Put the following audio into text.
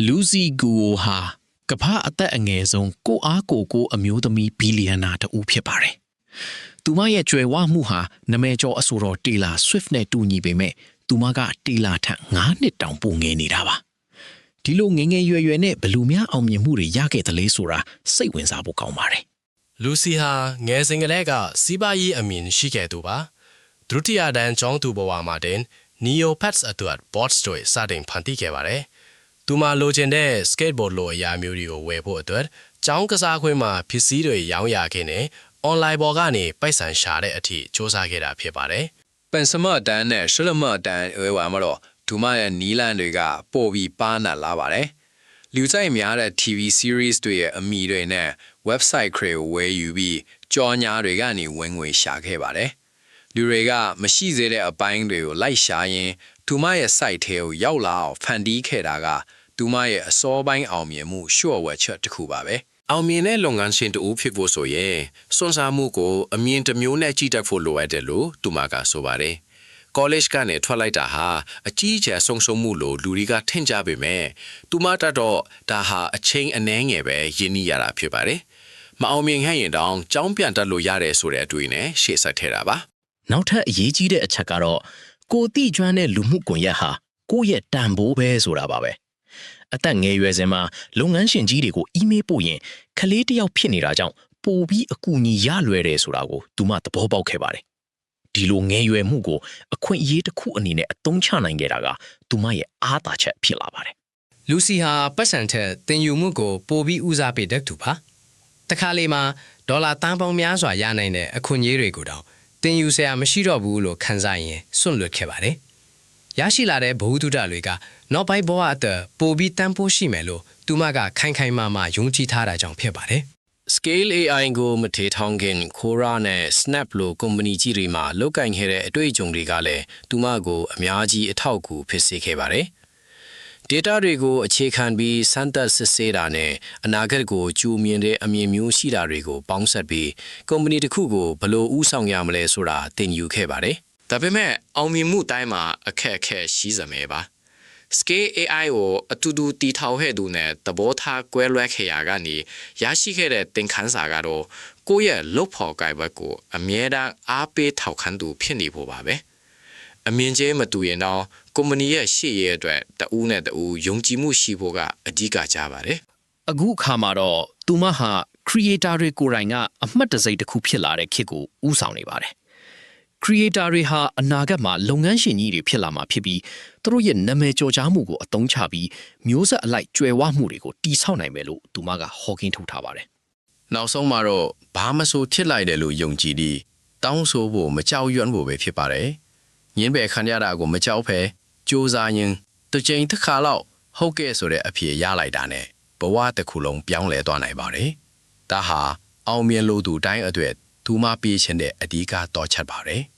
လူစီဂူဟာကမ္ဘာအသက်အငယ်ဆုံးကိုအားကိုအမျိုးသမီးဘီလီယံနာတဦးဖြစ်ပါတယ်။သူမရဲ့ကြွယ်ဝမှုဟာနမဲကျော်အဆိုတော်တေလာ Swift နဲ့တူညီပေမဲ့သူမကတေလာထက်9နှစ်တောင်ပိုငယ်နေတာပါ။ဒီလိုငယ်ငယ်ရွယ်ရွယ်နဲ့ဘလူများအောင်မြင်မှုတွေရခဲ့တယ်လေဆိုတာစိတ်ဝင်စားဖို့ကောင်းပါတယ်။လူစီဟာငယ်စဉ်ကတည်းကစီးပွားရေးအမြင်ရှိခဲ့သူပါ။ဒုတိယတန်းကျောင်းသူဘဝမှာတင် Neopets အတွက် boards တွေစတင်ဖန်တီးခဲ့ပါတယ်။သူမလိုချင်တဲ့ skateboard လိုအရာမျိုးတွေကိုဝယ်ဖို့အတွက်ကျောင်းကစားခွင့်မှာပစ္စည်းတွေရောင်းရခဲ့နေ online ပေါ်ကနေပိုက်ဆံရှာတဲ့အထိစ조사ခဲ့တာဖြစ်ပါတယ်။ပန်စမတန်နဲ့ရှလမတန်ဝဲဝါမှာတော့ဒူမရဲ့နီလန်တွေကပို့ပြီးပါနာလာပါတယ်။လူဆိုင်များတဲ့ TV series တွေရဲ့အမိတွေနဲ့ website တွေကိုဝယ်ယူပြီးကြော်ညာတွေကနေဝင်ငွေရှာခဲ့ပါတယ်။လူတွေကမရှိသေးတဲ့အပိုင်းတွေကိုလိုက်ရှာရင်ဒူမရဲ့ site ထဲကိုရောက်လာအောင်ဖန်တီးခဲ့တာကဒူမရဲ့အစောပိုင်းအောင်မြင်မှုရှော့ဝက်ချက်တစ်ခုပါပဲ။အောင်မြင်တဲ့လုပ်ငန်းရှင်တူဖြစ်ဖို့ဆိုရင်စွန့်စားမှုကိုအမြင်တစ်မျိုးနဲ့ကြည့်တတ်ဖို့လိုအပ်တယ်လို့သူမကဆိုပါတယ်။ college ကနေထွက်လိုက်တာဟာအကြီးအကျယ်ဆုံးရှုံးမှုလို့လူတွေကထင်ကြပေမဲ့သူမတတ်တော့ဒါဟာအချိန်အနည်းငယ်ပဲရင်းနှီးရတာဖြစ်ပါတယ်။မအောင်မြင်ခဲ့ရင်တောင်ကြောင်းပြန်တက်လို့ရတယ်ဆိုတဲ့အတွေ့နဲ့ရှေ့ဆက်ထဲတာပါ။နောက်ထပ်အရေးကြီးတဲ့အချက်ကတော့ကိုတိကျွမ်းတဲ့လူမှုကွန်ရက်ဟာကိုယ့်ရဲ့တန်ဖိုးပဲဆိုတာပါပဲ။အသက်ငယ်ရွယ်စဉ်မှာလုပ်ငန်းရှင်ကြီးတွေကိုအီးမေးလ်ပို့ရင်ကလေးတစ်ယောက်ဖြစ်နေတာကြောင့်ပို့ပြီးအကူအညီရလွယ်တယ်ဆိုတာကိုသူမသဘောပေါက်ခဲ့ပါတယ်။ဒီလိုငယ်ရွယ်မှုကိုအခွင့်အရေးတစ်ခုအနေနဲ့အသုံးချနိုင်ခဲ့တာကသူမရဲ့အားသာချက်ဖြစ်လာပါတယ်။လူစီဟာပတ်စံထက်တင်ယူမှုကိုပိုပြီးဦးစားပေးတဲ့သူပါ။တခါလေမှာဒေါ်လာတန်ပေါင်းများစွာရနိုင်တဲ့အခွင့်အရေးတွေကိုတော့တင်ယူစရာမရှိတော့ဘူးလို့ခံစားရင်စွန့်လွတ်ခဲ့ပါတယ်။ရရှိလာတဲ့ဘ ഹു တုဒတွေကနောက်ပိုင်းဘဝအသက်ပိုပြီးတန်ဖိုးရှိမယ်လို့သူမကခိုင်ခိုင်မာမာယုံကြည်ထားတာကြောင့်ဖြစ်ပါတယ်။ Scale AI ကိုမထေထောင်ခင် Quora နဲ့ Snap လိုကုမ္ပဏီကြီးတွေမှာလုပ်ကိုင်ခဲ့တဲ့အတွေ့အကြုံတွေကလည်းသူမကိုအများကြီးအထောက်အကူဖြစ်စေခဲ့ပါတယ်။ data တွေကိုအခြေခံပြီးစမ်းသပ်စစ်ဆေးတာနဲ့အနာဂတ်ကိုကြိုမြင်တဲ့အမြင်မျိုးရှိတာတွေကိုပေါင်းစပ်ပြီးကုမ္ပဏီတစ်ခုကိုဘယ်လိုဦးဆောင်ရမလဲဆိုတာသင်ယူခဲ့ပါတယ်။ဒါပေမဲ့အောင်မြင်မှုတိုင်းမှာအခက်အခဲရှိစမယ်ပါ။ Scale AI ကိုအတူတူတည်ထောင်ခဲ့သူနဲ့သဘောထားကွဲလွဲခဲ့ရကနေရရှိခဲ့တဲ့သင်ခန်းစာကတော့ကိုယ့်ရဲ့လုပ်ဖော်ကိုင်ဘက်ကိုအမြဲတမ်းအားပေးထောက်ခံသူဖြစ်နေဖို့ပါပဲ။အမြင်ချင်းမတူရင်တော့ကုမ္ပဏီရဲ့ရှေ့ရဲ့အတွက်တဦးနဲ့တဦးယုံကြည်မှုရှိဖို့ကအဓိကကြပါတယ်။အခုအခါမှာတော့သူမဟာ creator တွေကိုယ်တိုင်ကအမှတ်တံဆိပ်တစ်ခုဖြစ်လာတဲ့ခေတ်ကိုဦးဆောင်နေပါတယ်။ creator တွေဟာအနာဂတ်မှာလုပ်ငန်းရှင်ကြီးတွေဖြစ်လာမှာဖြစ်ပြီးသူတို့ရဲ့နာမည်ကျော်ကြားမှုကိုအသုံးချပြီးမျိုးဆက်အလိုက်ကြွယ်ဝမှုတွေကိုတည်ဆောက်နိုင်မယ်လို့သူမကဟောကင်းထုတ်ထားပါတယ်။နောက်ဆုံးမှာတော့ဘာမဆိုဖြစ်လိုက်တယ်လို့ယုံကြည်ပြီးတောင်းဆိုဖို့မကြောက်ရွံ့ဖို့ပဲဖြစ်ပါတယ်။ညင်းပယ်ခံရတာကိုမကြောက်ဖဲစူးစမ်းရင်တစ်ချိန်တစ်ခါလောက်ဟုတ်ကဲ့ဆိုတဲ့အဖြေရလိုက်တာနဲ့ဘဝတစ်ခုလုံးပြောင်းလဲသွားနိုင်ပါတယ်။ဒါဟာအောင်မြင်လို့သူတိုင်းအတွက်သူမပေးခြင်းတဲ့အဓိကတော့ချက်ပါတယ်။